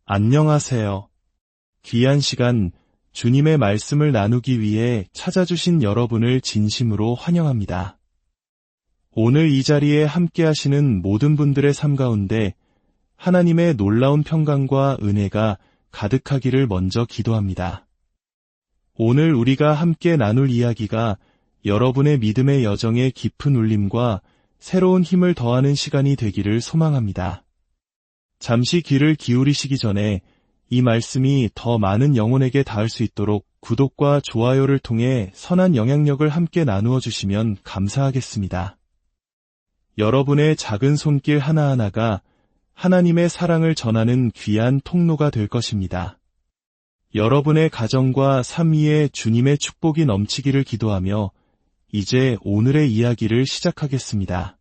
안녕하세요. 귀한 시간, 주님의 말씀을 나누기 위해 찾아주신 여러분을 진심으로 환영합니다. 오늘 이 자리에 함께 하시는 모든 분들의 삶 가운데 하나님의 놀라운 평강과 은혜가 가득하기를 먼저 기도합니다. 오늘 우리가 함께 나눌 이야기가 여러분의 믿음의 여정에 깊은 울림과 새로운 힘을 더하는 시간이 되기를 소망합니다. 잠시 귀를 기울이시기 전에 이 말씀이 더 많은 영혼에게 닿을 수 있도록 구독과 좋아요를 통해 선한 영향력을 함께 나누어 주시면 감사하겠습니다. 여러분의 작은 손길 하나하나가 하나님의 사랑을 전하는 귀한 통로가 될 것입니다. 여러분의 가정과 삶 위에 주님의 축복이 넘치기를 기도하며 이제 오늘의 이야기를 시작하겠습니다.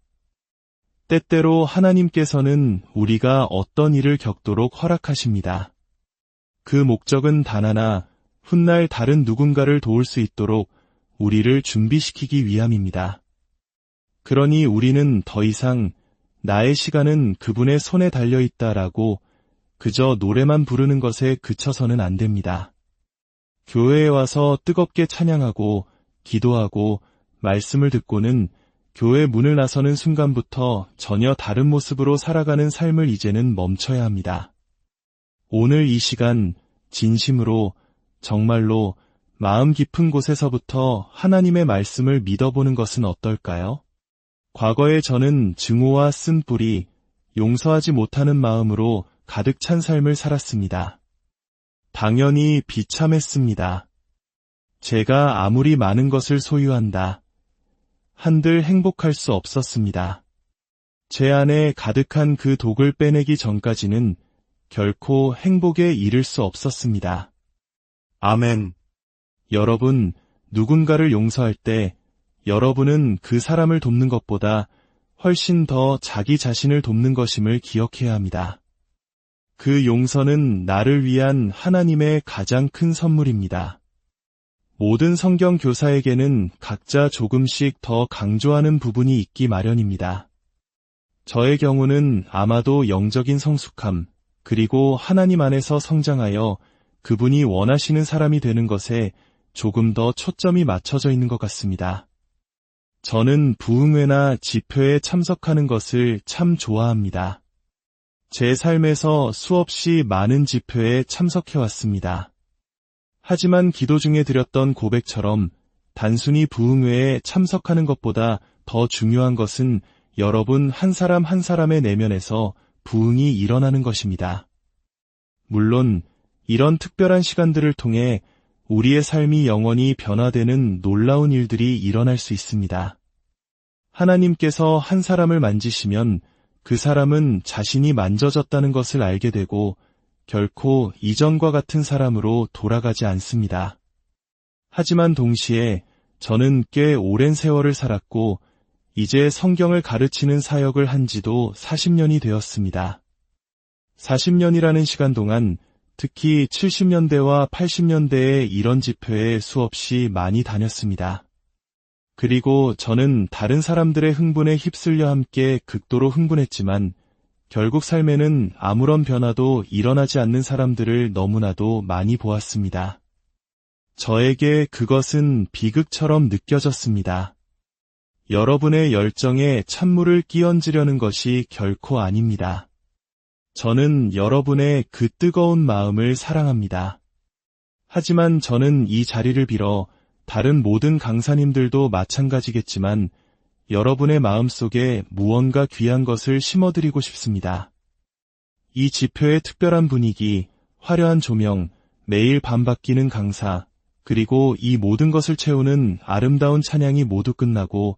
때때로 하나님께서는 우리가 어떤 일을 겪도록 허락하십니다. 그 목적은 단 하나, 훗날 다른 누군가를 도울 수 있도록 우리를 준비시키기 위함입니다. 그러니 우리는 더 이상 나의 시간은 그분의 손에 달려있다라고 그저 노래만 부르는 것에 그쳐서는 안 됩니다. 교회에 와서 뜨겁게 찬양하고 기도하고 말씀을 듣고는 교회 문을 나서는 순간부터 전혀 다른 모습으로 살아가는 삶을 이제는 멈춰야 합니다. 오늘 이 시간 진심으로 정말로 마음 깊은 곳에서부터 하나님의 말씀을 믿어보는 것은 어떨까요? 과거에 저는 증오와 쓴뿌리, 용서하지 못하는 마음으로 가득 찬 삶을 살았습니다. 당연히 비참했습니다. 제가 아무리 많은 것을 소유한다 한들 행복할 수 없었습니다. 제 안에 가득한 그 독을 빼내기 전까지는 결코 행복에 이를 수 없었습니다. 아멘. 여러분, 누군가를 용서할 때 여러분은 그 사람을 돕는 것보다 훨씬 더 자기 자신을 돕는 것임을 기억해야 합니다. 그 용서는 나를 위한 하나님의 가장 큰 선물입니다. 모든 성경 교사에게는 각자 조금씩 더 강조하는 부분이 있기 마련입니다. 저의 경우는 아마도 영적인 성숙함, 그리고 하나님 안에서 성장하여 그분이 원하시는 사람이 되는 것에 조금 더 초점이 맞춰져 있는 것 같습니다. 저는 부흥회나 집회에 참석하는 것을 참 좋아합니다. 제 삶에서 수없이 많은 집회에 참석해왔습니다. 하지만 기도 중에 드렸던 고백처럼 단순히 부흥회에 참석하는 것보다 더 중요한 것은 여러분 한 사람 한 사람의 내면에서 부흥이 일어나는 것입니다. 물론 이런 특별한 시간들을 통해 우리의 삶이 영원히 변화되는 놀라운 일들이 일어날 수 있습니다. 하나님께서 한 사람을 만지시면 그 사람은 자신이 만져졌다는 것을 알게 되고 결코 이전과 같은 사람으로 돌아가지 않습니다. 하지만 동시에 저는 꽤 오랜 세월을 살았고 이제 성경을 가르치는 사역을 한 지도 40년이 되었습니다. 40년이라는 시간 동안 특히 70년대와 80년대에 이런 집회에 수없이 많이 다녔습니다. 그리고 저는 다른 사람들의 흥분에 휩쓸려 함께 극도로 흥분했지만 결국 삶에는 아무런 변화도 일어나지 않는 사람들을 너무나도 많이 보았습니다. 저에게 그것은 비극처럼 느껴졌습니다. 여러분의 열정에 찬물을 끼얹으려는 것이 결코 아닙니다. 저는 여러분의 그 뜨거운 마음을 사랑합니다. 하지만 저는 이 자리를 빌어 다른 모든 강사님들도 마찬가지겠지만 여러분의 마음속에 무언가 귀한 것을 심어드리고 싶습니다. 이 집회의 특별한 분위기, 화려한 조명, 매일 밤 바뀌는 강사, 그리고 이 모든 것을 채우는 아름다운 찬양이 모두 끝나고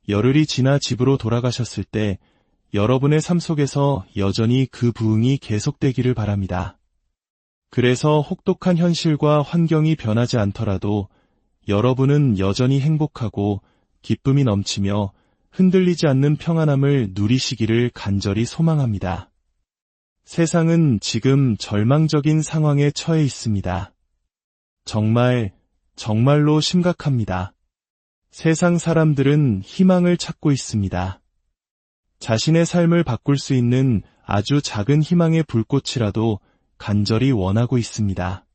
열흘이 지나 집으로 돌아가셨을 때 여러분의 삶 속에서 여전히 그 부흥이 계속되기를 바랍니다. 그래서 혹독한 현실과 환경이 변하지 않더라도 여러분은 여전히 행복하고 기쁨이 넘치며 흔들리지 않는 평안함을 누리시기를 간절히 소망합니다. 세상은 지금 절망적인 상황에 처해 있습니다. 정말로 심각합니다. 세상 사람들은 희망을 찾고 있습니다. 자신의 삶을 바꿀 수 있는 아주 작은 희망의 불꽃이라도 간절히 원하고 있습니다.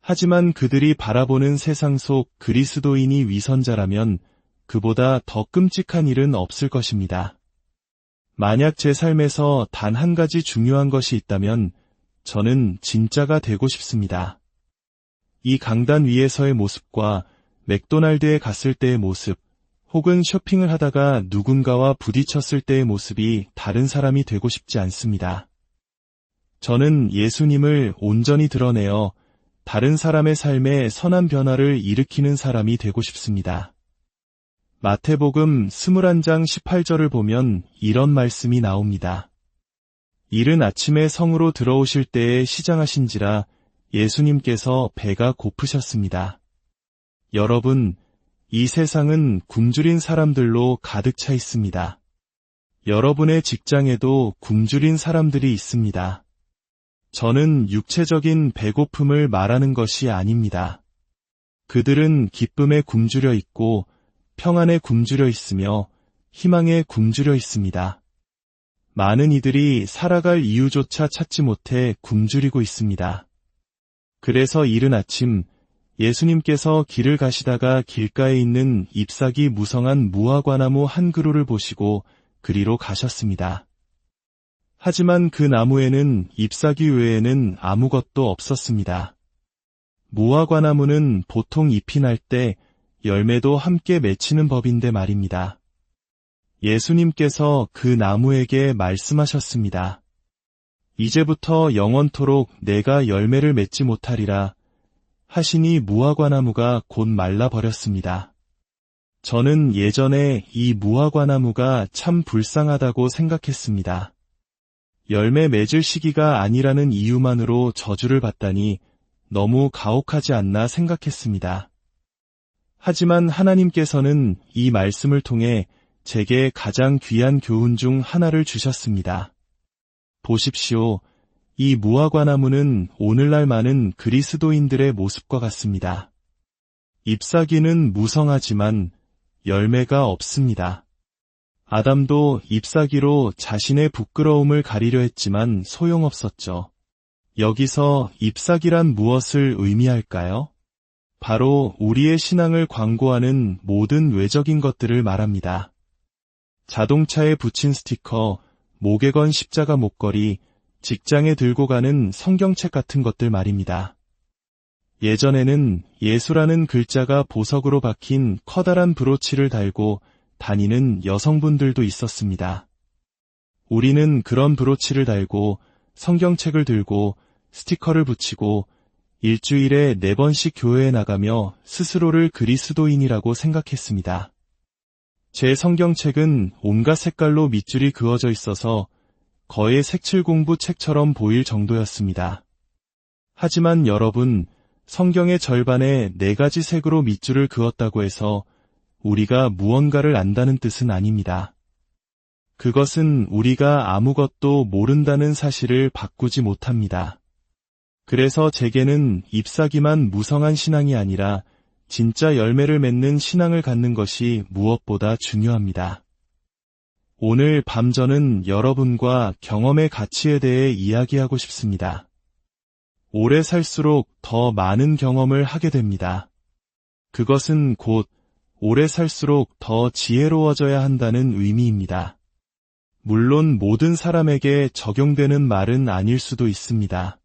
하지만 그들이 바라보는 세상 속 그리스도인이 위선자라면 그보다 더 끔찍한 일은 없을 것입니다. 만약 제 삶에서 단 한 가지 중요한 것이 있다면 저는 진짜가 되고 싶습니다. 이 강단 위에서의 모습과 맥도날드에 갔을 때의 모습, 혹은 쇼핑을 하다가 누군가와 부딪혔을 때의 모습이 다른 사람이 되고 싶지 않습니다. 저는 예수님을 온전히 드러내어 다른 사람의 삶에 선한 변화를 일으키는 사람이 되고 싶습니다. 마태복음 21장 18절을 보면 이런 말씀이 나옵니다. 이른 아침에 성으로 들어오실 때에 시장하신지라 예수님께서 배가 고프셨습니다. 여러분, 이 세상은 굶주린 사람들로 가득 차 있습니다. 여러분의 직장에도 굶주린 사람들이 있습니다. 저는 육체적인 배고픔을 말하는 것이 아닙니다. 그들은 기쁨에 굶주려 있고 평안에 굶주려 있으며 희망에 굶주려 있습니다. 많은 이들이 살아갈 이유조차 찾지 못해 굶주리고 있습니다. 그래서 이른 아침 예수님께서 길을 가시다가 길가에 있는 잎사귀 무성한 무화과나무 한 그루를 보시고 그리로 가셨습니다. 하지만 그 나무에는 잎사귀 외에는 아무것도 없었습니다. 무화과나무는 보통 잎이 날 때 열매도 함께 맺히는 법인데 말입니다. 예수님께서 그 나무에게 말씀하셨습니다. 이제부터 영원토록 내가 열매를 맺지 못하리라 하시니 무화과나무가 곧 말라버렸습니다. 저는 예전에 이 무화과나무가 참 불쌍하다고 생각했습니다. 열매 맺을 시기가 아니라는 이유만으로 저주를 받다니 너무 가혹하지 않나 생각했습니다. 하지만 하나님께서는 이 말씀을 통해 제게 가장 귀한 교훈 중 하나를 주셨습니다. 보십시오. 이 무화과나무는 오늘날 많은 그리스도인들의 모습과 같습니다. 잎사귀는 무성하지만 열매가 없습니다. 아담도 잎사귀로 자신의 부끄러움을 가리려 했지만 소용없었죠. 여기서 잎사귀란 무엇을 의미할까요? 바로 우리의 신앙을 광고하는 모든 외적인 것들을 말합니다. 자동차에 붙인 스티커, 목에 건 십자가 목걸이, 직장에 들고 가는 성경책 같은 것들 말입니다. 예전에는 예수라는 글자가 보석으로 박힌 커다란 브로치를 달고 다니는 여성분들도 있었습니다. 우리는 그런 브로치를 달고 성경책을 들고 스티커를 붙이고 일주일에 4번씩 교회에 나가며 스스로를 그리스도인이라고 생각했습니다. 제 성경책은 온갖 색깔로 밑줄이 그어져 있어서 거의 색칠 공부 책처럼 보일 정도였습니다. 하지만 여러분, 성경의 절반에 4가지 색으로 밑줄을 그었다고 해서 우리가 무언가를 안다는 뜻은 아닙니다. 그것은 우리가 아무것도 모른다는 사실을 바꾸지 못합니다. 그래서 제게는 잎사귀만 무성한 신앙이 아니라 진짜 열매를 맺는 신앙을 갖는 것이 무엇보다 중요합니다. 오늘 밤 저는 여러분과 경험의 가치에 대해 이야기하고 싶습니다. 오래 살수록 더 많은 경험을 하게 됩니다. 그것은 곧 오래 살수록 더 지혜로워져야 한다는 의미입니다. 물론 모든 사람에게 적용되는 말은 아닐 수도 있습니다.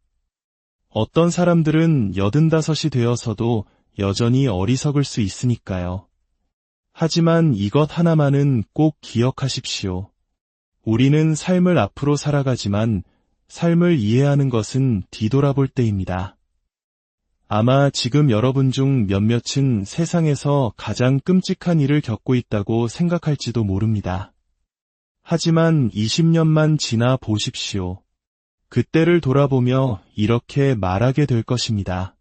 어떤 사람들은 85이 되어서도 여전히 어리석을 수 있으니까요. 하지만 이것 하나만은 꼭 기억하십시오. 우리는 삶을 앞으로 살아가지만 삶을 이해하는 것은 뒤돌아볼 때입니다. 아마 지금 여러분 중 몇몇은 세상에서 가장 끔찍한 일을 겪고 있다고 생각할지도 모릅니다. 하지만 20년만 지나 보십시오. 그때를 돌아보며 이렇게 말하게 될 것입니다.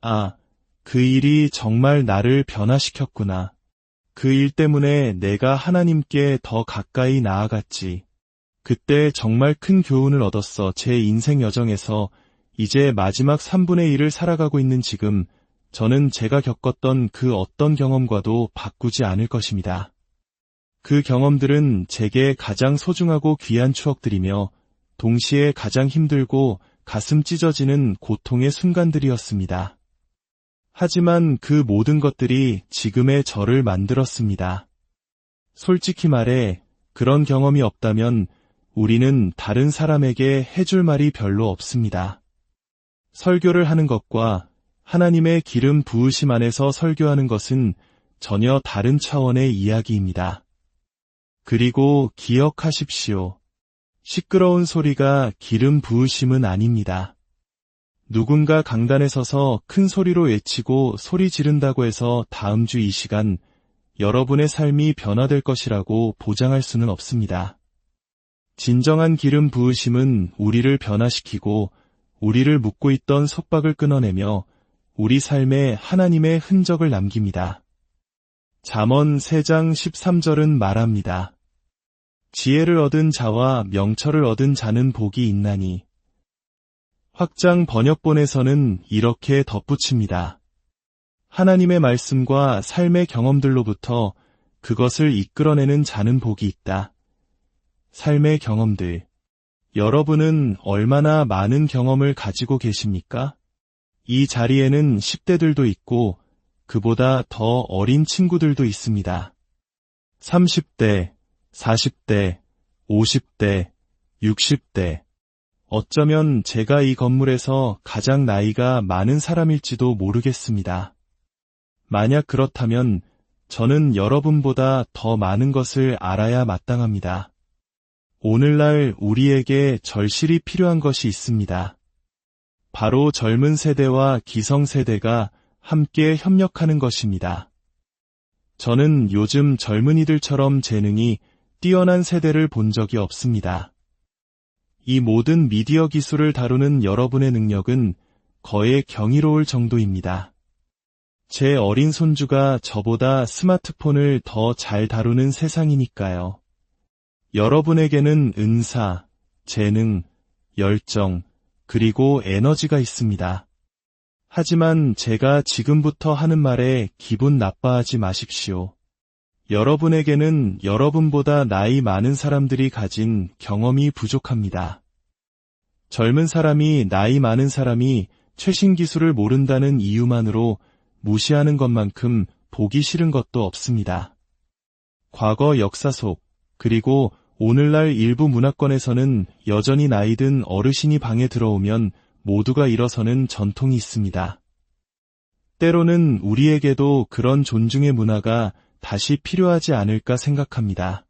아, 그 일이 정말 나를 변화시켰구나. 그 일 때문에 내가 하나님께 더 가까이 나아갔지. 그때 정말 큰 교훈을 얻었어. 제 인생 여정에서 이제 마지막 3분의 1을 살아가고 있는 지금, 저는 제가 겪었던 그 어떤 경험과도 바꾸지 않을 것입니다. 그 경험들은 제게 가장 소중하고 귀한 추억들이며 동시에 가장 힘들고 가슴 찢어지는 고통의 순간들이었습니다. 하지만 그 모든 것들이 지금의 저를 만들었습니다. 솔직히 말해 그런 경험이 없다면 우리는 다른 사람에게 해줄 말이 별로 없습니다. 설교를 하는 것과 하나님의 기름 부으심 안에서 설교하는 것은 전혀 다른 차원의 이야기입니다. 그리고 기억하십시오. 시끄러운 소리가 기름 부으심은 아닙니다. 누군가 강단에 서서 큰 소리로 외치고 소리 지른다고 해서 다음 주 이 시간 여러분의 삶이 변화될 것이라고 보장할 수는 없습니다. 진정한 기름 부으심은 우리를 변화시키고 우리를 묶고 있던 속박을 끊어내며 우리 삶에 하나님의 흔적을 남깁니다. 잠언 3장 13절은 말합니다. 지혜를 얻은 자와 명철을 얻은 자는 복이 있나니. 확장 번역본에서는 이렇게 덧붙입니다. 하나님의 말씀과 삶의 경험들로부터 그것을 이끌어내는 자는 복이 있다. 삶의 경험들. 여러분은 얼마나 많은 경험을 가지고 계십니까? 이 자리에는 10대들도 있고 그보다 더 어린 친구들도 있습니다. 30대, 40대, 50대, 60대. 어쩌면 제가 이 건물에서 가장 나이가 많은 사람일지도 모르겠습니다. 만약 그렇다면 저는 여러분보다 더 많은 것을 알아야 마땅합니다. 오늘날 우리에게 절실히 필요한 것이 있습니다. 바로 젊은 세대와 기성세대가 함께 협력하는 것입니다. 저는 요즘 젊은이들처럼 재능이 뛰어난 세대를 본 적이 없습니다. 이 모든 미디어 기술을 다루는 여러분의 능력은 거의 경이로울 정도입니다. 제 어린 손주가 저보다 스마트폰을 더 잘 다루는 세상이니까요. 여러분에게는 은사, 재능, 열정, 그리고 에너지가 있습니다. 하지만 제가 지금부터 하는 말에 기분 나빠하지 마십시오. 여러분에게는 여러분보다 나이 많은 사람들이 가진 경험이 부족합니다. 젊은 사람이 나이 많은 사람이 최신 기술을 모른다는 이유만으로 무시하는 것만큼 보기 싫은 것도 없습니다. 과거 역사 속, 그리고 오늘날 일부 문화권에서는 여전히 나이든 어르신이 방에 들어오면 모두가 일어서는 전통이 있습니다. 때로는 우리에게도 그런 존중의 문화가 다시 필요하지 않을까 생각합니다.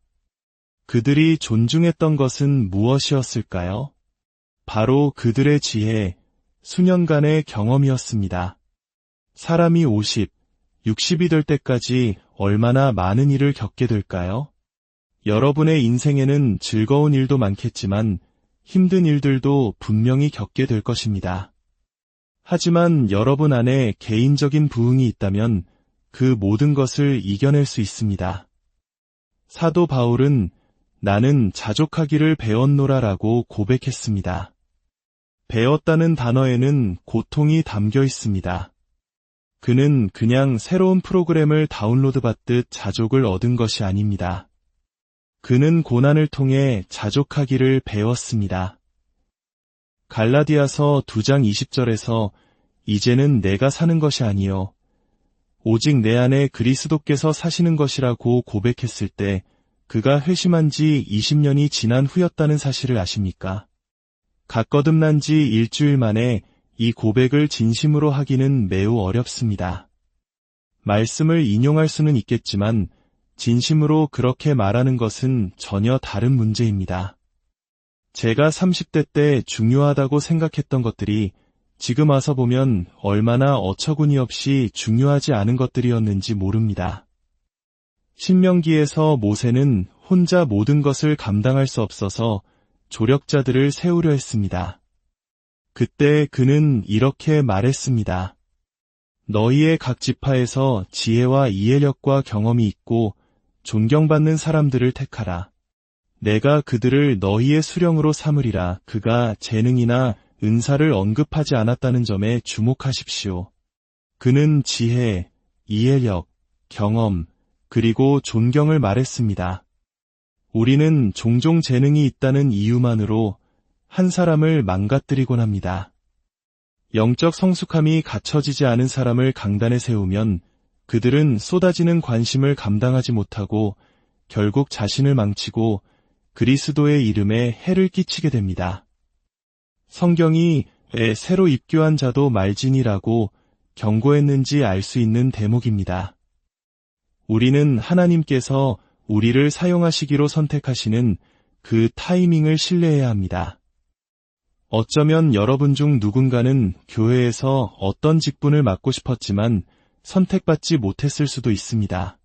그들이 존중했던 것은 무엇이었을까요? 바로 그들의 지혜, 수년간의 경험이었습니다. 사람이 50, 60이 될 때까지 얼마나 많은 일을 겪게 될까요? 여러분의 인생에는 즐거운 일도 많겠지만 힘든 일들도 분명히 겪게 될 것입니다. 하지만 여러분 안에 개인적인 부흥이 있다면 그 모든 것을 이겨낼 수 있습니다. 사도 바울은 나는 자족하기를 배웠노라라고 고백했습니다. 배웠다는 단어에는 고통이 담겨 있습니다. 그는 그냥 새로운 프로그램을 다운로드 받듯 자족을 얻은 것이 아닙니다. 그는 고난을 통해 자족하기를 배웠습니다. 갈라디아서 2장 20절에서 이제는 내가 사는 것이 아니요 오직 내 안에 그리스도께서 사시는 것이라고 고백했을 때 그가 회심한 지 20년이 지난 후였다는 사실을 아십니까? 각 거듭난 지 일주일 만에 이 고백을 진심으로 하기는 매우 어렵습니다. 말씀을 인용할 수는 있겠지만 진심으로 그렇게 말하는 것은 전혀 다른 문제입니다. 제가 30대 때 중요하다고 생각했던 것들이 지금 와서 보면 얼마나 어처구니 없이 중요하지 않은 것들이었는지 모릅니다. 신명기에서 모세는 혼자 모든 것을 감당할 수 없어서 조력자들을 세우려 했습니다. 그때 그는 이렇게 말했습니다. 너희의 각 지파에서 지혜와 이해력과 경험이 있고 존경받는 사람들을 택하라. 내가 그들을 너희의 수령으로 삼으리라. 그가 재능이나 은사를 언급하지 않았다는 점에 주목하십시오. 그는 지혜, 이해력, 경험, 그리고 존경을 말했습니다. 우리는 종종 재능이 있다는 이유만으로 한 사람을 망가뜨리곤 합니다. 영적 성숙함이 갖춰지지 않은 사람을 강단에 세우면 그들은 쏟아지는 관심을 감당하지 못하고 결국 자신을 망치고 그리스도의 이름에 해를 끼치게 됩니다. 성경이 왜 새로 입교한 자도 말지니라고 경고했는지 알 수 있는 대목입니다. 우리는 하나님께서 우리를 사용하시기로 선택하시는 그 타이밍을 신뢰해야 합니다. 어쩌면 여러분 중 누군가는 교회에서 어떤 직분을 맡고 싶었지만 선택받지 못했을 수도 있습니다.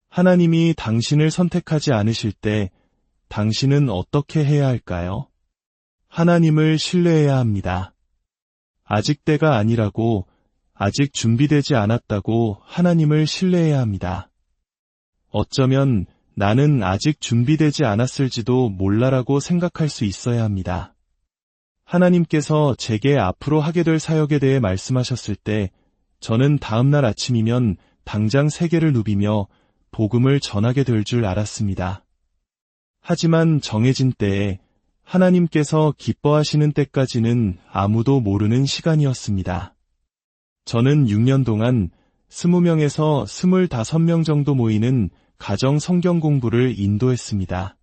하나님이 당신을 선택하지 않으실 때 당신은 어떻게 해야 할까요? 하나님을 신뢰해야 합니다. 아직 때가 아니라고, 아직 준비되지 않았다고 하나님을 신뢰해야 합니다. 어쩌면 나는 아직 준비되지 않았을지도 몰라라고 생각할 수 있어야 합니다. 하나님께서 제게 앞으로 하게 될 사역에 대해 말씀하셨을 때 저는 다음날 아침이면 당장 세계를 누비며 복음을 전하게 될 줄 알았습니다. 하지만 정해진 때에 하나님께서 기뻐하시는 때까지는 아무도 모르는 시간이었습니다. 저는 6년 동안 20명에서 25명 정도 모이는 가정 성경 공부를 인도했습니다.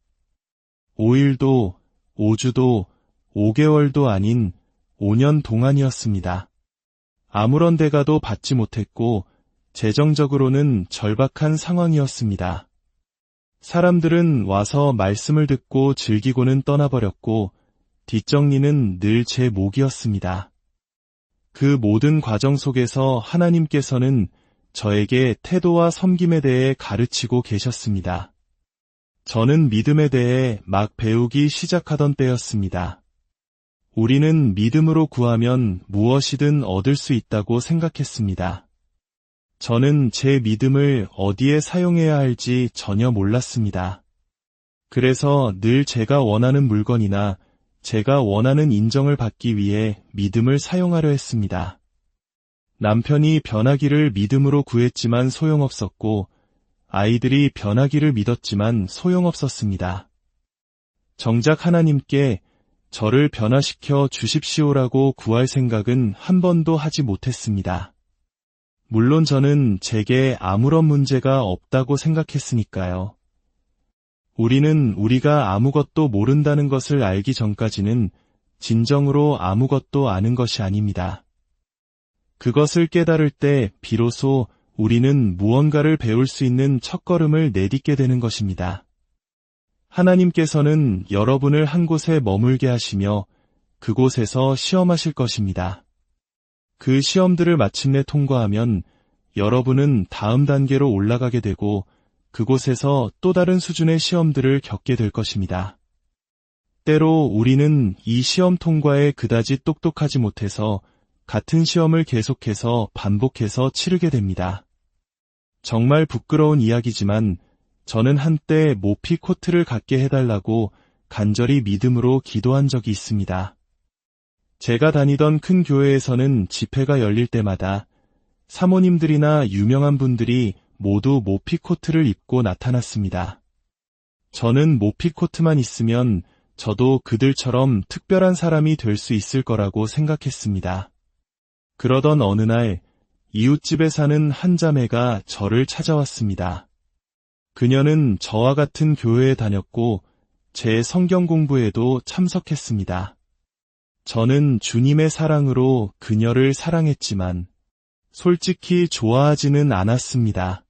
5일도, 5주도, 5개월도 아닌 5년 동안이었습니다. 아무런 대가도 받지 못했고 재정적으로는 절박한 상황이었습니다. 사람들은 와서 말씀을 듣고 즐기고는 떠나버렸고 뒷정리는 늘 제 몫이었습니다. 그 모든 과정 속에서 하나님께서는 저에게 태도와 섬김에 대해 가르치고 계셨습니다. 저는 믿음에 대해 막 배우기 시작하던 때였습니다. 우리는 믿음으로 구하면 무엇이든 얻을 수 있다고 생각했습니다. 저는 제 믿음을 어디에 사용해야 할지 전혀 몰랐습니다. 그래서 늘 제가 원하는 물건이나 제가 원하는 인정을 받기 위해 믿음을 사용하려 했습니다. 남편이 변하기를 믿음으로 구했지만 소용없었고 아이들이 변하기를 믿었지만 소용없었습니다. 정작 하나님께 저를 변화시켜 주십시오라고 구할 생각은 한 번도 하지 못했습니다. 물론 저는 제게 아무런 문제가 없다고 생각했으니까요. 우리는 우리가 아무것도 모른다는 것을 알기 전까지는 진정으로 아무것도 아는 것이 아닙니다. 그것을 깨달을 때 비로소 우리는 무언가를 배울 수 있는 첫걸음을 내딛게 되는 것입니다. 하나님께서는 여러분을 한 곳에 머물게 하시며 그곳에서 시험하실 것입니다. 그 시험들을 마침내 통과하면 여러분은 다음 단계로 올라가게 되고 그곳에서 또 다른 수준의 시험들을 겪게 될 것입니다. 때로 우리는 이 시험 통과에 그다지 똑똑하지 못해서 같은 시험을 계속해서 반복해서 치르게 됩니다. 정말 부끄러운 이야기지만 저는 한때 모피 코트를 갖게 해달라고 간절히 믿음으로 기도한 적이 있습니다. 제가 다니던 큰 교회에서는 집회가 열릴 때마다 사모님들이나 유명한 분들이 모두 모피 코트를 입고 나타났습니다. 저는 모피 코트만 있으면 저도 그들처럼 특별한 사람이 될 수 있을 거라고 생각했습니다. 그러던 어느 날 이웃집에 사는 한 자매가 저를 찾아왔습니다. 그녀는 저와 같은 교회에 다녔고 제 성경 공부에도 참석했습니다. 저는 주님의 사랑으로 그녀를 사랑했지만 솔직히 좋아하지는 않았습니다.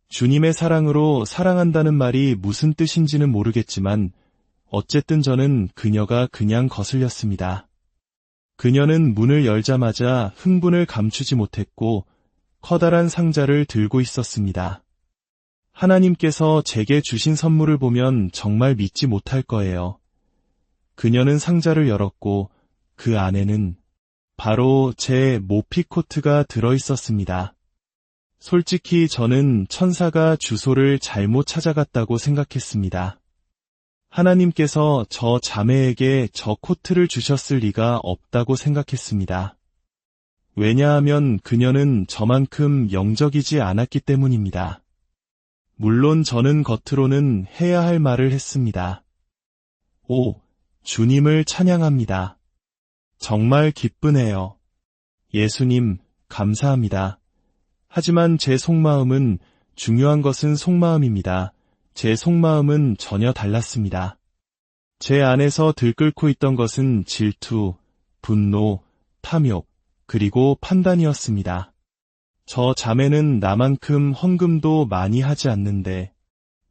주님의 사랑으로 사랑한다는 말이 무슨 뜻인지는 모르겠지만 어쨌든 저는 그녀가 그냥 거슬렸습니다. 그녀는 문을 열자마자 흥분을 감추지 못했고 커다란 상자를 들고 있었습니다. 하나님께서 제게 주신 선물을 보면 정말 믿지 못할 거예요. 그녀는 상자를 열었고 그 안에는 바로 제 모피 코트가 들어있었습니다. 솔직히 저는 천사가 주소를 잘못 찾아갔다고 생각했습니다. 하나님께서 저 자매에게 저 코트를 주셨을 리가 없다고 생각했습니다. 왜냐하면 그녀는 저만큼 영적이지 않았기 때문입니다. 물론 저는 겉으로는 해야 할 말을 했습니다. 오, 주님을 찬양합니다. 정말 기쁘네요. 예수님, 감사합니다. 하지만 제 속마음은 중요한 것은 속마음입니다. 제 속마음은 전혀 달랐습니다. 제 안에서 들끓고 있던 것은 질투, 분노, 탐욕, 그리고 판단이었습니다. 저 자매는 나만큼 헌금도 많이 하지 않는데,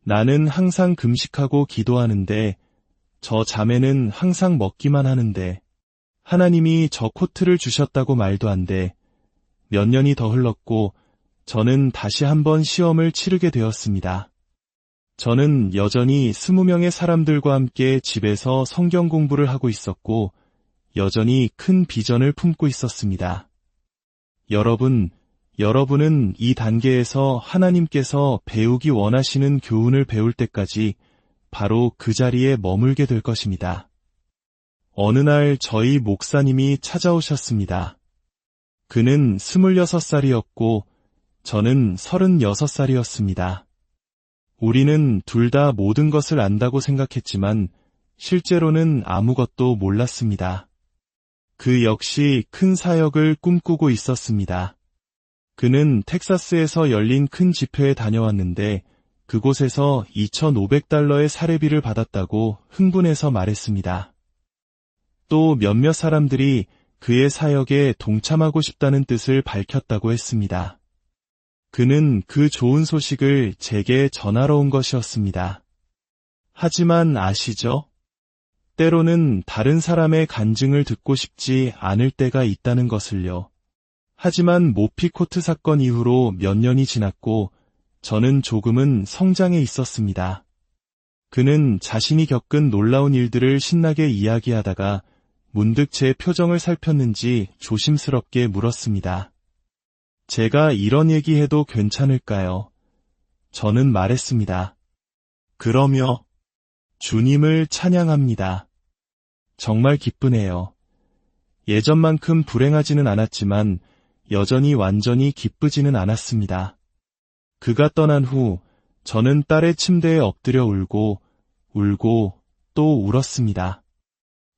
나는 항상 금식하고 기도하는데, 저 자매는 항상 먹기만 하는데, 하나님이 저 코트를 주셨다고 말도 안 돼. 몇 년이 더 흘렀고, 저는 다시 한번 시험을 치르게 되었습니다. 저는 여전히 20명의 사람들과 함께 집에서 성경 공부를 하고 있었고, 여전히 큰 비전을 품고 있었습니다. 여러분은 이 단계에서 하나님께서 배우기 원하시는 교훈을 배울 때까지 바로 그 자리에 머물게 될 것입니다. 어느 날 저희 목사님이 찾아오셨습니다. 그는 26살이었고 저는 36살이었습니다. 우리는 둘 다 모든 것을 안다고 생각했지만 실제로는 아무것도 몰랐습니다. 그 역시 큰 사역을 꿈꾸고 있었습니다. 그는 텍사스에서 열린 큰 집회에 다녀왔는데 그곳에서 $2,500의 사례비를 받았다고 흥분해서 말했습니다. 또 몇몇 사람들이 그의 사역에 동참하고 싶다는 뜻을 밝혔다고 했습니다. 그는 그 좋은 소식을 제게 전하러 온 것이었습니다. 하지만 아시죠? 때로는 다른 사람의 간증을 듣고 싶지 않을 때가 있다는 것을요. 하지만 모피코트 사건 이후로 몇 년이 지났고 저는 조금은 성장해 있었습니다. 그는 자신이 겪은 놀라운 일들을 신나게 이야기하다가 문득 제 표정을 살폈는지 조심스럽게 물었습니다. 제가 이런 얘기해도 괜찮을까요? 저는 말했습니다. 그러며 주님을 찬양합니다. 정말 기쁘네요. 예전만큼 불행하지는 않았지만 여전히 완전히 기쁘지는 않았습니다. 그가 떠난 후 저는 딸의 침대에 엎드려 울고 또 울었습니다.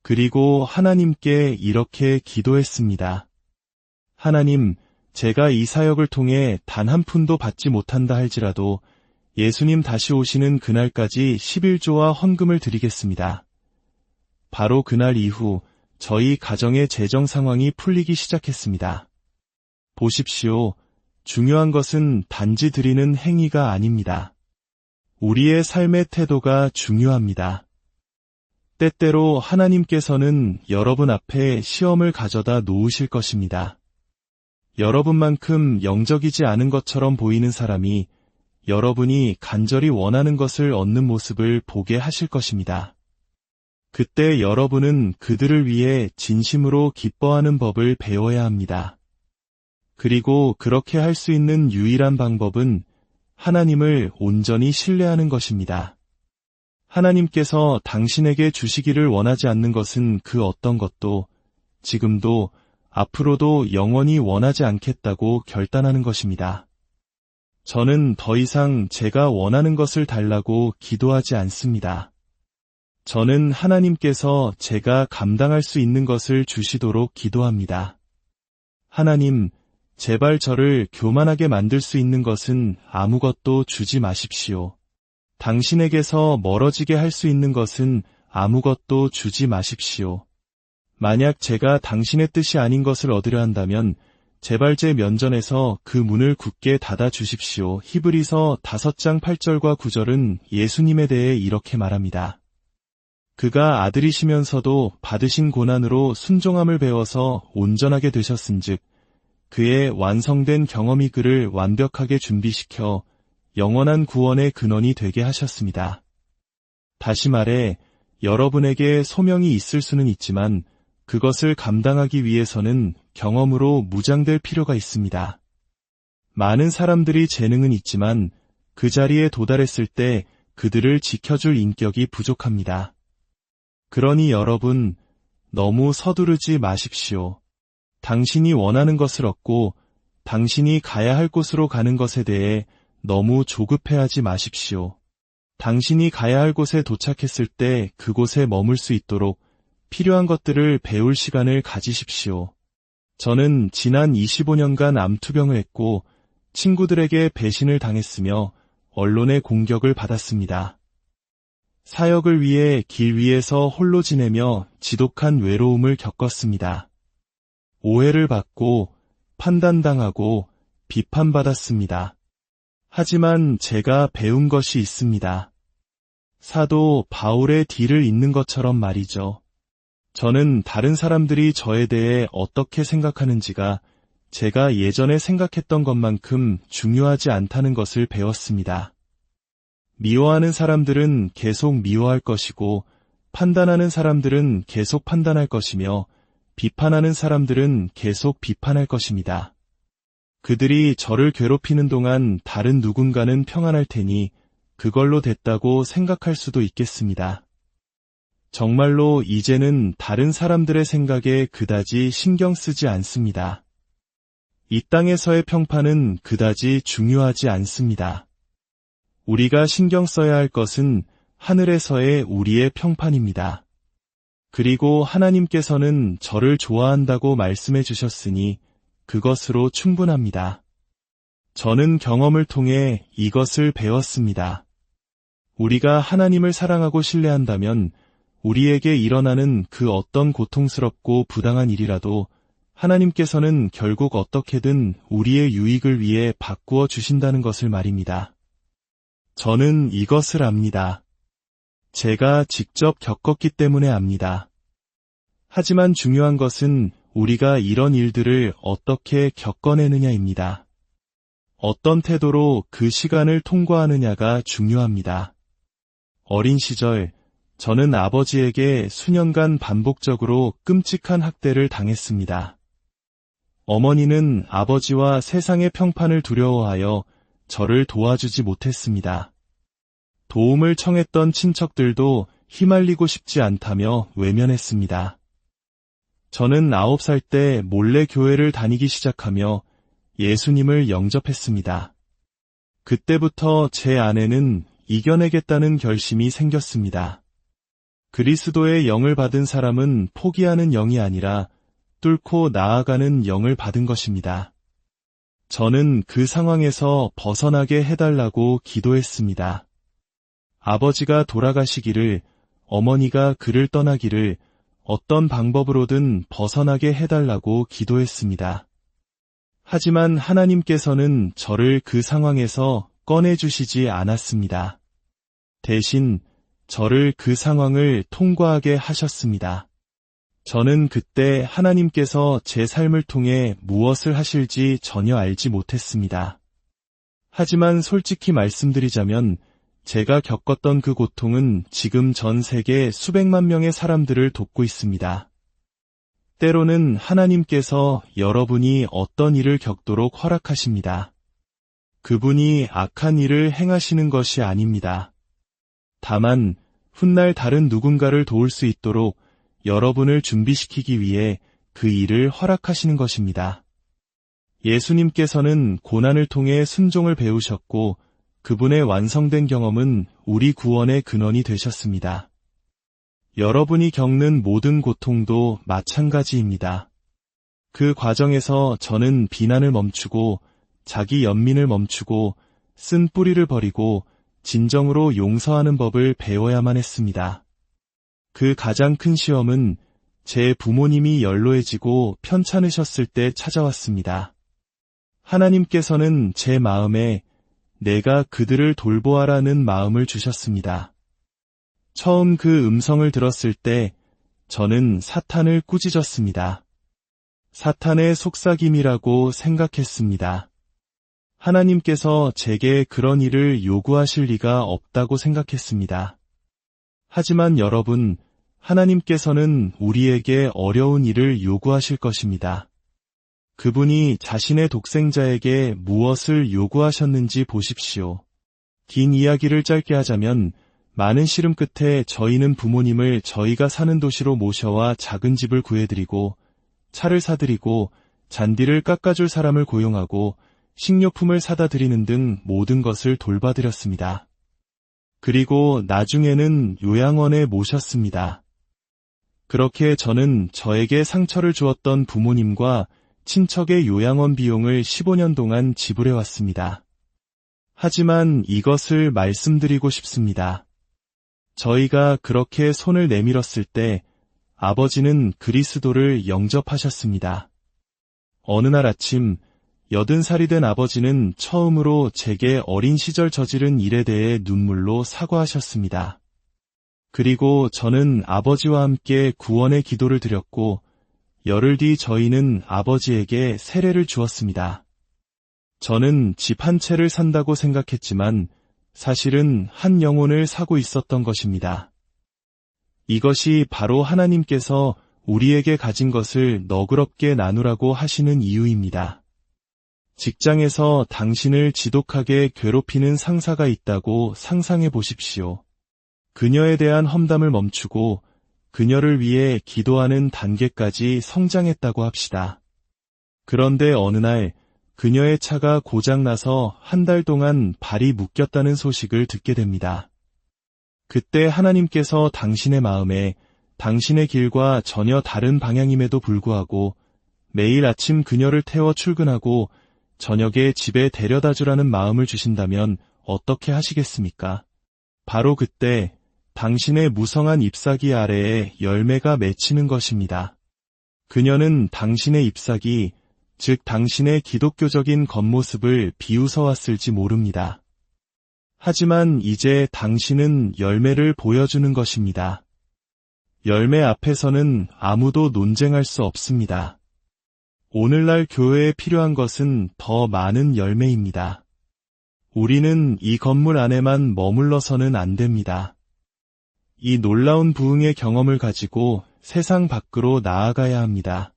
그리고 하나님께 이렇게 기도했습니다. 하나님, 제가 이 사역을 통해 단 한 푼도 받지 못한다 할지라도 예수님 다시 오시는 그날까지 11조와 헌금을 드리겠습니다. 바로 그날 이후 저희 가정의 재정 상황이 풀리기 시작했습니다. 보십시오. 중요한 것은 단지 드리는 행위가 아닙니다. 우리의 삶의 태도가 중요합니다. 때때로 하나님께서는 여러분 앞에 시험을 가져다 놓으실 것입니다. 여러분만큼 영적이지 않은 것처럼 보이는 사람이 여러분이 간절히 원하는 것을 얻는 모습을 보게 하실 것입니다. 그때 여러분은 그들을 위해 진심으로 기뻐하는 법을 배워야 합니다. 그리고 그렇게 할 수 있는 유일한 방법은 하나님을 온전히 신뢰하는 것입니다. 하나님께서 당신에게 주시기를 원하지 않는 것은 그 어떤 것도 지금도 앞으로도 영원히 원하지 않겠다고 결단하는 것입니다. 저는 더 이상 제가 원하는 것을 달라고 기도하지 않습니다. 저는 하나님께서 제가 감당할 수 있는 것을 주시도록 기도합니다. 하나님, 제발 저를 교만하게 만들 수 있는 것은 아무것도 주지 마십시오. 당신에게서 멀어지게 할 수 있는 것은 아무것도 주지 마십시오. 만약 제가 당신의 뜻이 아닌 것을 얻으려 한다면 제발 제 면전에서 그 문을 굳게 닫아 주십시오. 히브리서 5장 8절과 9절은 예수님에 대해 이렇게 말합니다. 그가 아들이시면서도 받으신 고난으로 순종함을 배워서 온전하게 되셨은즉 그의 완성된 경험이 그를 완벽하게 준비시켜 영원한 구원의 근원이 되게 하셨습니다. 다시 말해 여러분에게 소명이 있을 수는 있지만 그것을 감당하기 위해서는 경험으로 무장될 필요가 있습니다. 많은 사람들이 재능은 있지만 그 자리에 도달했을 때 그들을 지켜줄 인격이 부족합니다. 그러니 여러분, 너무 서두르지 마십시오. 당신이 원하는 것을 얻고 당신이 가야 할 곳으로 가는 것에 대해 너무 조급해하지 마십시오. 당신이 가야 할 곳에 도착했을 때 그곳에 머물 수 있도록 필요한 것들을 배울 시간을 가지십시오. 저는 지난 25년간 암투병을 했고 친구들에게 배신을 당했으며 언론의 공격을 받았습니다. 사역을 위해 길 위에서 홀로 지내며 지독한 외로움을 겪었습니다. 오해를 받고 판단당하고 비판받았습니다. 하지만 제가 배운 것이 있습니다. 사도 바울의 뒤를 잇는 것처럼 말이죠. 저는 다른 사람들이 저에 대해 어떻게 생각하는지가 제가 예전에 생각했던 것만큼 중요하지 않다는 것을 배웠습니다. 미워하는 사람들은 계속 미워할 것이고, 판단하는 사람들은 계속 판단할 것이며, 비판하는 사람들은 계속 비판할 것입니다. 그들이 저를 괴롭히는 동안 다른 누군가는 평안할 테니 그걸로 됐다고 생각할 수도 있겠습니다. 정말로 이제는 다른 사람들의 생각에 그다지 신경 쓰지 않습니다. 이 땅에서의 평판은 그다지 중요하지 않습니다. 우리가 신경 써야 할 것은 하늘에서의 우리의 평판입니다. 그리고 하나님께서는 저를 좋아한다고 말씀해 주셨으니 그것으로 충분합니다. 저는 경험을 통해 이것을 배웠습니다. 우리가 하나님을 사랑하고 신뢰한다면 우리에게 일어나는 그 어떤 고통스럽고 부당한 일이라도 하나님께서는 결국 어떻게든 우리의 유익을 위해 바꾸어 주신다는 것을 말입니다. 저는 이것을 압니다. 제가 직접 겪었기 때문에 압니다. 하지만 중요한 것은 우리가 이런 일들을 어떻게 겪어내느냐입니다. 어떤 태도로 그 시간을 통과하느냐가 중요합니다. 어린 시절, 저는 아버지에게 수년간 반복적으로 끔찍한 학대를 당했습니다. 어머니는 아버지와 세상의 평판을 두려워하여 저를 도와주지 못했습니다. 도움을 청했던 친척들도 휘말리고 싶지 않다며 외면했습니다. 저는 9살 때 몰래 교회를 다니기 시작하며 예수님을 영접했습니다. 그때부터 제 안에는 이겨내겠다는 결심이 생겼습니다. 그리스도의 영을 받은 사람은 포기하는 영이 아니라 뚫고 나아가는 영을 받은 것입니다. 저는 그 상황에서 벗어나게 해달라고 기도했습니다. 아버지가 돌아가시기를, 어머니가 그를 떠나기를 어떤 방법으로든 벗어나게 해달라고 기도했습니다. 하지만 하나님께서는 저를 그 상황에서 꺼내주시지 않았습니다. 대신 저를 그 상황을 통과하게 하셨습니다. 저는 그때 하나님께서 제 삶을 통해 무엇을 하실지 전혀 알지 못했습니다. 하지만 솔직히 말씀드리자면 제가 겪었던 그 고통은 지금 전 세계 수백만 명의 사람들을 돕고 있습니다. 때로는 하나님께서 여러분이 어떤 일을 겪도록 허락하십니다. 그분이 악한 일을 행하시는 것이 아닙니다. 다만 훗날 다른 누군가를 도울 수 있도록 여러분을 준비시키기 위해 그 일을 허락하시는 것입니다. 예수님께서는 고난을 통해 순종을 배우셨고 그분의 완성된 경험은 우리 구원의 근원이 되셨습니다. 여러분이 겪는 모든 고통도 마찬가지입니다. 그 과정에서 저는 비난을 멈추고 자기 연민을 멈추고 쓴 뿌리를 버리고 진정으로 용서하는 법을 배워야만 했습니다. 그 가장 큰 시험은 제 부모님이 연로해지고 편찮으셨을 때 찾아왔습니다. 하나님께서는 제 마음에 내가 그들을 돌보아라는 마음을 주셨습니다. 처음 그 음성을 들었을 때 저는 사탄을 꾸짖었습니다. 사탄의 속삭임이라고 생각했습니다. 하나님께서 제게 그런 일을 요구하실 리가 없다고 생각했습니다. 하지만 여러분, 하나님께서는 우리에게 어려운 일을 요구하실 것입니다. 그분이 자신의 독생자에게 무엇을 요구하셨는지 보십시오. 긴 이야기를 짧게 하자면 많은 씨름 끝에 저희는 부모님을 저희가 사는 도시로 모셔와 작은 집을 구해드리고 차를 사드리고 잔디를 깎아줄 사람을 고용하고 식료품을 사다 드리는 등 모든 것을 돌봐드렸습니다. 그리고 나중에는 요양원에 모셨습니다. 그렇게 저는 저에게 상처를 주었던 부모님과 친척의 요양원 비용을 15년 동안 지불해 왔습니다. 하지만 이것을 말씀드리고 싶습니다. 저희가 그렇게 손을 내밀었을 때 아버지는 그리스도를 영접하셨습니다. 어느 날 아침 80살이 된 아버지는 처음으로 제게 어린 시절 저지른 일에 대해 눈물로 사과하셨습니다. 그리고 저는 아버지와 함께 구원의 기도를 드렸고 열흘 뒤 저희는 아버지에게 세례를 주었습니다. 저는 집 한 채를 산다고 생각했지만 사실은 한 영혼을 사고 있었던 것입니다. 이것이 바로 하나님께서 우리에게 가진 것을 너그럽게 나누라고 하시는 이유입니다. 직장에서 당신을 지독하게 괴롭히는 상사가 있다고 상상해 보십시오. 그녀에 대한 험담을 멈추고 그녀를 위해 기도하는 단계까지 성장했다고 합시다. 그런데 어느 날 그녀의 차가 고장나서 한 달 동안 발이 묶였다는 소식을 듣게 됩니다. 그때 하나님께서 당신의 마음에 당신의 길과 전혀 다른 방향임에도 불구하고 매일 아침 그녀를 태워 출근하고 저녁에 집에 데려다 주라는 마음을 주신다면 어떻게 하시겠습니까? 바로 그때 당신의 무성한 잎사귀 아래에 열매가 맺히는 것입니다. 그녀는 당신의 잎사귀, 즉 당신의 기독교적인 겉모습을 비웃어왔을지 모릅니다. 하지만 이제 당신은 열매를 보여주는 것입니다. 열매 앞에서는 아무도 논쟁할 수 없습니다. 오늘날 교회에 필요한 것은 더 많은 열매입니다. 우리는 이 건물 안에만 머물러서는 안 됩니다. 이 놀라운 부흥의 경험을 가지고 세상 밖으로 나아가야 합니다.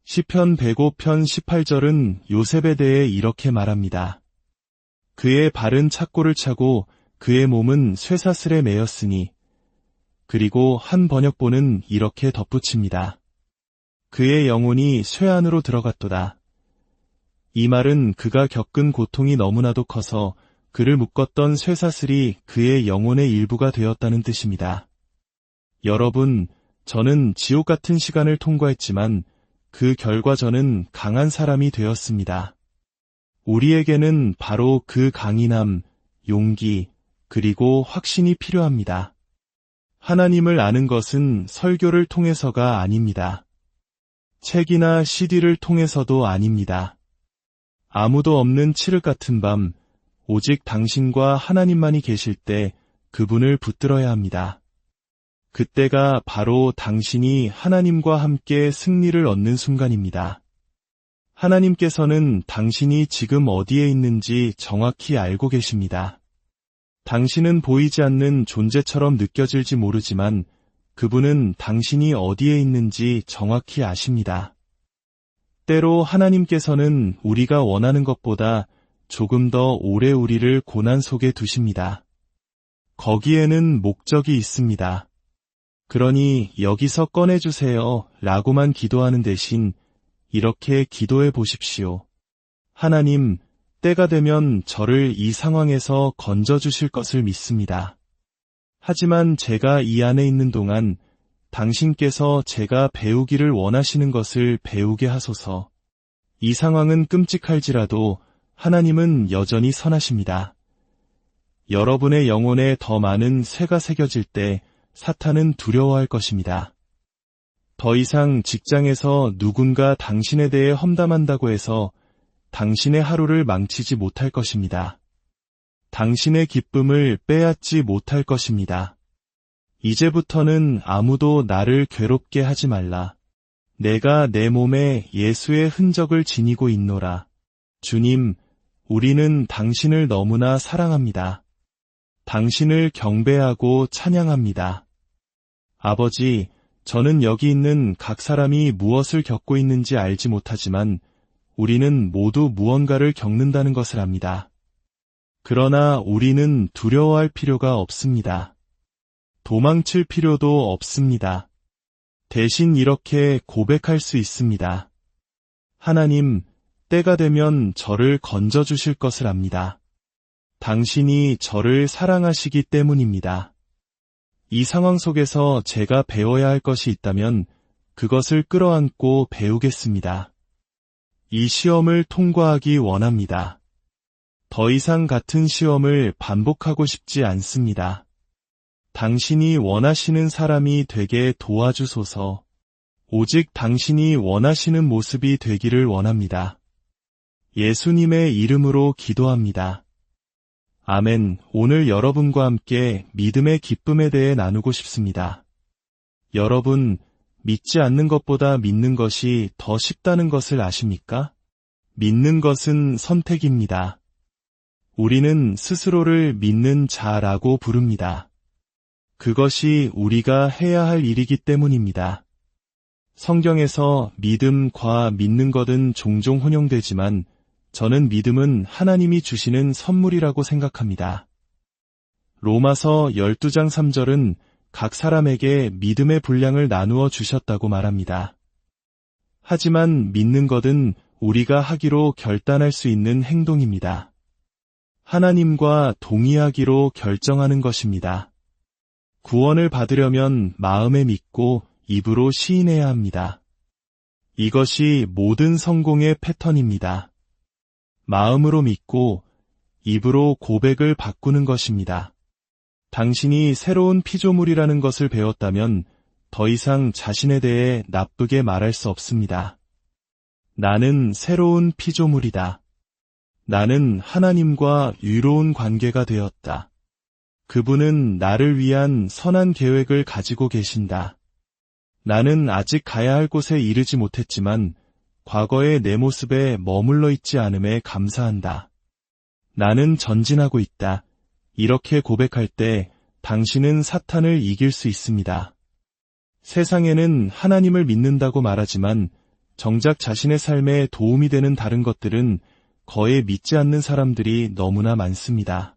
시편 105편 18절은 요셉에 대해 이렇게 말합니다. 그의 발은 착고를 차고 그의 몸은 쇠사슬에 매였으니. 그리고 한 번역본은 이렇게 덧붙입니다. 그의 영혼이 쇠 안으로 들어갔도다. 이 말은 그가 겪은 고통이 너무나도 커서 그를 묶었던 쇠사슬이 그의 영혼의 일부가 되었다는 뜻입니다. 여러분, 저는 지옥 같은 시간을 통과했지만 그 결과 저는 강한 사람이 되었습니다. 우리에게는 바로 그 강인함, 용기, 그리고 확신이 필요합니다. 하나님을 아는 것은 설교를 통해서가 아닙니다. 책이나 CD를 통해서도 아닙니다. 아무도 없는 칠흑 같은 밤, 오직 당신과 하나님만이 계실 때 그분을 붙들어야 합니다. 그때가 바로 당신이 하나님과 함께 승리를 얻는 순간입니다. 하나님께서는 당신이 지금 어디에 있는지 정확히 알고 계십니다. 당신은 보이지 않는 존재처럼 느껴질지 모르지만 그분은 당신이 어디에 있는지 정확히 아십니다. 때로 하나님께서는 우리가 원하는 것보다 조금 더 오래 우리를 고난 속에 두십니다. 거기에는 목적이 있습니다. 그러니 여기서 꺼내주세요 라고만 기도하는 대신 이렇게 기도해 보십시오. 하나님, 때가 되면 저를 이 상황에서 건져주실 것을 믿습니다. 하지만 제가 이 안에 있는 동안 당신께서 제가 배우기를 원하시는 것을 배우게 하소서. 이 상황은 끔찍할지라도 하나님은 여전히 선하십니다. 여러분의 영혼에 더 많은 쇠가 새겨질 때 사탄은 두려워할 것입니다. 더 이상 직장에서 누군가 당신에 대해 험담한다고 해서 당신의 하루를 망치지 못할 것입니다. 당신의 기쁨을 빼앗지 못할 것입니다. 이제부터는 아무도 나를 괴롭게 하지 말라. 내가 내 몸에 예수의 흔적을 지니고 있노라. 주님, 우리는 당신을 너무나 사랑합니다. 당신을 경배하고 찬양합니다. 아버지, 저는 여기 있는 각 사람이 무엇을 겪고 있는지 알지 못하지만 우리는 모두 무언가를 겪는다는 것을 압니다. 그러나 우리는 두려워할 필요가 없습니다. 도망칠 필요도 없습니다. 대신 이렇게 고백할 수 있습니다. 하나님, 때가 되면 저를 건져주실 것을 압니다. 당신이 저를 사랑하시기 때문입니다. 이 상황 속에서 제가 배워야 할 것이 있다면 그것을 끌어안고 배우겠습니다. 이 시험을 통과하기 원합니다. 더 이상 같은 시험을 반복하고 싶지 않습니다. 당신이 원하시는 사람이 되게 도와주소서. 오직 당신이 원하시는 모습이 되기를 원합니다. 예수님의 이름으로 기도합니다. 아멘. 오늘 여러분과 함께 믿음의 기쁨에 대해 나누고 싶습니다. 여러분, 믿지 않는 것보다 믿는 것이 더 쉽다는 것을 아십니까? 믿는 것은 선택입니다. 우리는 스스로를 믿는 자라고 부릅니다. 그것이 우리가 해야 할 일이기 때문입니다. 성경에서 믿음과 믿는 것은 종종 혼용되지만 저는 믿음은 하나님이 주시는 선물이라고 생각합니다. 로마서 12장 3절은 각 사람에게 믿음의 분량을 나누어 주셨다고 말합니다. 하지만 믿는 것은 우리가 하기로 결단할 수 있는 행동입니다. 하나님과 동의하기로 결정하는 것입니다. 구원을 받으려면 마음에 믿고 입으로 시인해야 합니다. 이것이 모든 성공의 패턴입니다. 마음으로 믿고 입으로 고백을 바꾸는 것입니다. 당신이 새로운 피조물이라는 것을 배웠다면 더 이상 자신에 대해 나쁘게 말할 수 없습니다. 나는 새로운 피조물이다. 나는 하나님과 유로운 관계가 되었다. 그분은 나를 위한 선한 계획을 가지고 계신다. 나는 아직 가야 할 곳에 이르지 못했지만 과거의 내 모습에 머물러 있지 않음에 감사한다. 나는 전진하고 있다. 이렇게 고백할 때 당신은 사탄을 이길 수 있습니다. 세상에는 하나님을 믿는다고 말하지만 정작 자신의 삶에 도움이 되는 다른 것들은 거의 믿지 않는 사람들이 너무나 많습니다.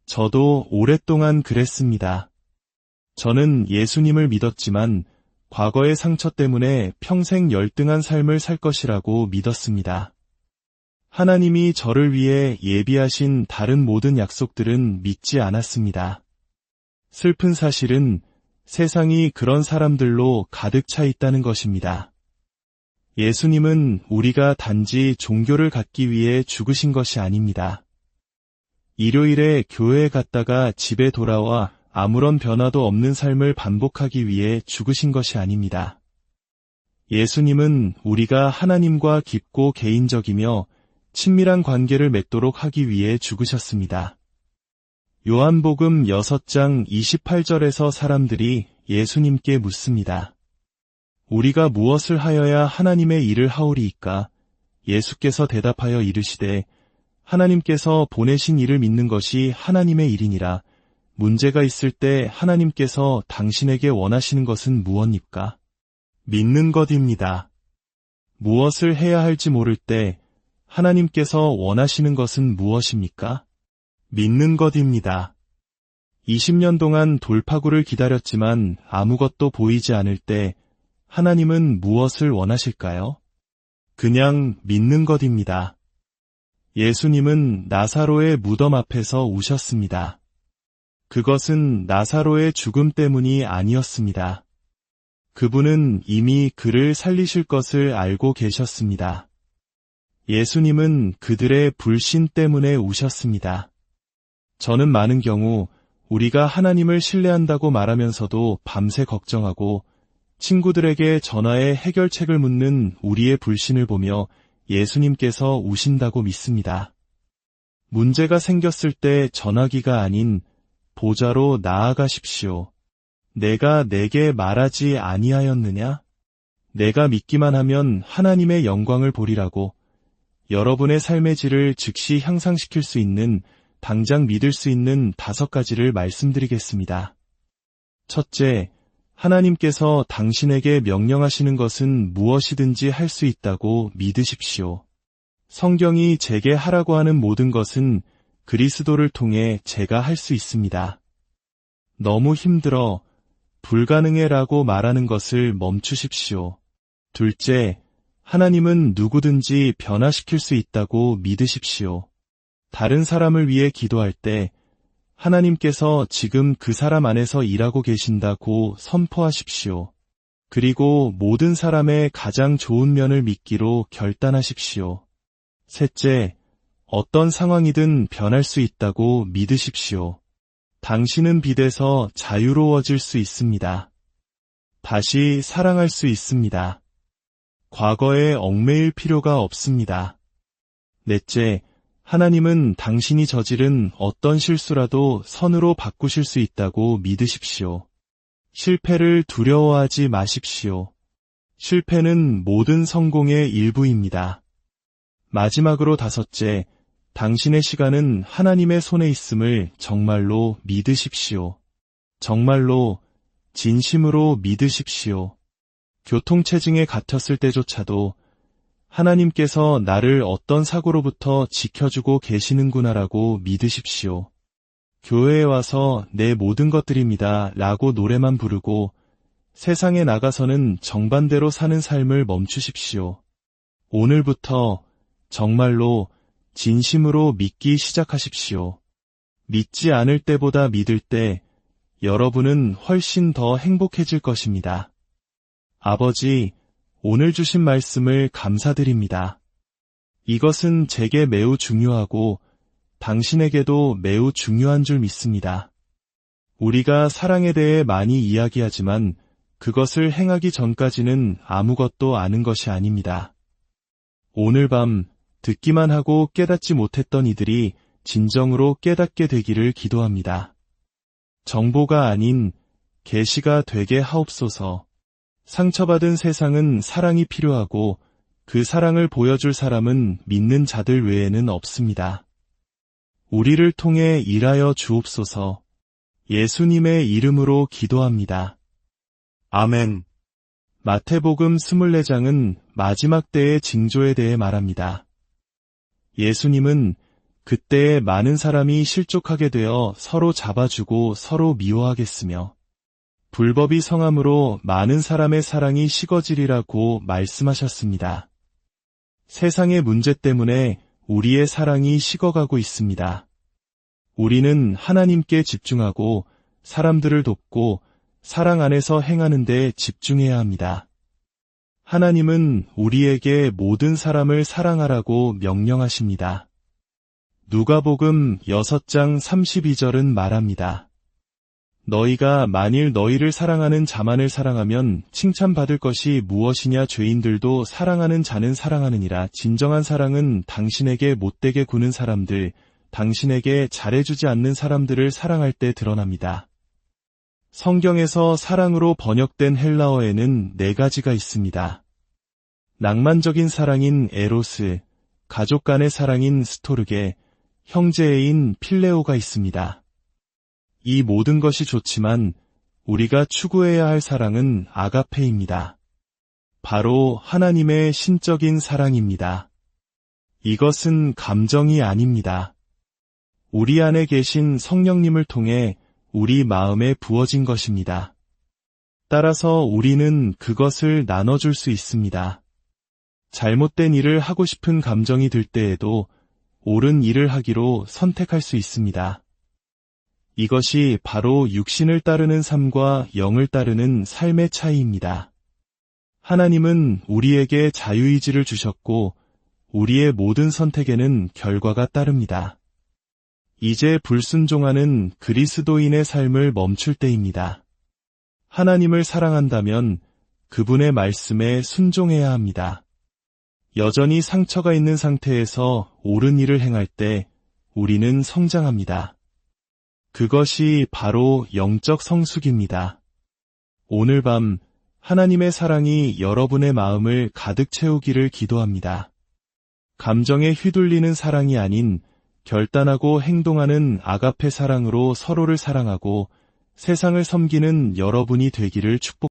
저도 오랫동안 그랬습니다. 저는 예수님을 믿었지만 과거의 상처 때문에 평생 열등한 삶을 살 것이라고 믿었습니다. 하나님이 저를 위해 예비하신 다른 모든 약속들은 믿지 않았습니다. 슬픈 사실은 세상이 그런 사람들로 가득 차 있다는 것입니다. 예수님은 우리가 단지 종교를 갖기 위해 죽으신 것이 아닙니다. 일요일에 교회에 갔다가 집에 돌아와 아무런 변화도 없는 삶을 반복하기 위해 죽으신 것이 아닙니다. 예수님은 우리가 하나님과 깊고 개인적이며 친밀한 관계를 맺도록 하기 위해 죽으셨습니다. 요한복음 6장 28절에서 사람들이 예수님께 묻습니다. 우리가 무엇을 하여야 하나님의 일을 하오리이까? 예수께서 대답하여 이르시되 하나님께서 보내신 이를 믿는 것이 하나님의 일이니라. 문제가 있을 때 하나님께서 당신에게 원하시는 것은 무엇입니까? 믿는 것입니다. 무엇을 해야 할지 모를 때 하나님께서 원하시는 것은 무엇입니까? 믿는 것입니다. 20년 동안 돌파구를 기다렸지만 아무것도 보이지 않을 때 하나님은 무엇을 원하실까요? 그냥 믿는 것입니다. 예수님은 나사로의 무덤 앞에서 우셨습니다. 그것은 나사로의 죽음 때문이 아니었습니다. 그분은 이미 그를 살리실 것을 알고 계셨습니다. 예수님은 그들의 불신 때문에 우셨습니다. 저는 많은 경우 우리가 하나님을 신뢰한다고 말하면서도 밤새 걱정하고 친구들에게 전화해 해결책을 묻는 우리의 불신을 보며 예수님께서 우신다고 믿습니다. 문제가 생겼을 때 전화기가 아닌 보좌로 나아가십시오. 내가 내게 말하지 아니하였느냐? 내가 믿기만 하면 하나님의 영광을 보리라고 여러분의 삶의 질을 즉시 향상시킬 수 있는 당장 믿을 수 있는 5가지를 말씀드리겠습니다. 첫째, 하나님께서 당신에게 명령하시는 것은 무엇이든지 할 수 있다고 믿으십시오. 성경이 제게 하라고 하는 모든 것은 그리스도를 통해 제가 할 수 있습니다. 너무 힘들어, 불가능해라고 말하는 것을 멈추십시오. 둘째, 하나님은 누구든지 변화시킬 수 있다고 믿으십시오. 다른 사람을 위해 기도할 때 하나님께서 지금 그 사람 안에서 일하고 계신다고 선포하십시오. 그리고 모든 사람의 가장 좋은 면을 믿기로 결단하십시오. 셋째, 어떤 상황이든 변할 수 있다고 믿으십시오. 당신은 빛에서 자유로워질 수 있습니다. 다시 사랑할 수 있습니다. 과거에 얽매일 필요가 없습니다. 넷째, 하나님은 당신이 저지른 어떤 실수라도 선으로 바꾸실 수 있다고 믿으십시오. 실패를 두려워하지 마십시오. 실패는 모든 성공의 일부입니다. 마지막으로 다섯째, 당신의 시간은 하나님의 손에 있음을 정말로 믿으십시오. 정말로, 진심으로 믿으십시오. 교통체증에 갇혔을 때조차도 하나님께서 나를 어떤 사고로부터 지켜주고 계시는구나라고 믿으십시오. 교회에 와서 내 모든 것들입니다 라고 노래만 부르고 세상에 나가서는 정반대로 사는 삶을 멈추십시오. 오늘부터 정말로 진심으로 믿기 시작하십시오. 믿지 않을 때보다 믿을 때 여러분은 훨씬 더 행복해질 것입니다. 아버지, 오늘 주신 말씀을 감사드립니다. 이것은 제게 매우 중요하고 당신에게도 매우 중요한 줄 믿습니다. 우리가 사랑에 대해 많이 이야기하지만 그것을 행하기 전까지는 아무것도 아는 것이 아닙니다. 오늘 밤 듣기만 하고 깨닫지 못했던 이들이 진정으로 깨닫게 되기를 기도합니다. 정보가 아닌 계시가 되게 하옵소서. 상처받은 세상은 사랑이 필요하고 그 사랑을 보여줄 사람은 믿는 자들 외에는 없습니다. 우리를 통해 일하여 주옵소서. 예수님의 이름으로 기도합니다. 아멘. 마태복음 24장은 마지막 때의 징조에 대해 말합니다. 예수님은 그때에 많은 사람이 실족하게 되어 서로 잡아주고 서로 미워하겠으며 불법이 성함으로 많은 사람의 사랑이 식어지리라고 말씀하셨습니다. 세상의 문제 때문에 우리의 사랑이 식어가고 있습니다. 우리는 하나님께 집중하고 사람들을 돕고 사랑 안에서 행하는 데 집중해야 합니다. 하나님은 우리에게 모든 사람을 사랑하라고 명령하십니다. 누가복음 6장 32절은 말합니다. 너희가 만일 너희를 사랑하는 자만을 사랑하면 칭찬받을 것이 무엇이냐. 죄인들도 사랑하는 자는 사랑하느니라. 진정한 사랑은 당신에게 못되게 구는 사람들, 당신에게 잘해주지 않는 사람들을 사랑할 때 드러납니다. 성경에서 사랑으로 번역된 헬라어에는 4가지가 있습니다. 낭만적인 사랑인 에로스, 가족 간의 사랑인 스토르게, 형제애인 필레오가 있습니다. 이 모든 것이 좋지만 우리가 추구해야 할 사랑은 아가페입니다. 바로 하나님의 신적인 사랑입니다. 이것은 감정이 아닙니다. 우리 안에 계신 성령님을 통해 우리 마음에 부어진 것입니다. 따라서 우리는 그것을 나눠줄 수 있습니다. 잘못된 일을 하고 싶은 감정이 들 때에도 옳은 일을 하기로 선택할 수 있습니다. 이것이 바로 육신을 따르는 삶과 영을 따르는 삶의 차이입니다. 하나님은 우리에게 자유의지를 주셨고 우리의 모든 선택에는 결과가 따릅니다. 이제 불순종하는 그리스도인의 삶을 멈출 때입니다. 하나님을 사랑한다면 그분의 말씀에 순종해야 합니다. 여전히 상처가 있는 상태에서 옳은 일을 행할 때 우리는 성장합니다. 그것이 바로 영적 성숙입니다. 오늘 밤 하나님의 사랑이 여러분의 마음을 가득 채우기를 기도합니다. 감정에 휘둘리는 사랑이 아닌 결단하고 행동하는 아가페 사랑으로 서로를 사랑하고 세상을 섬기는 여러분이 되기를 축복합니다.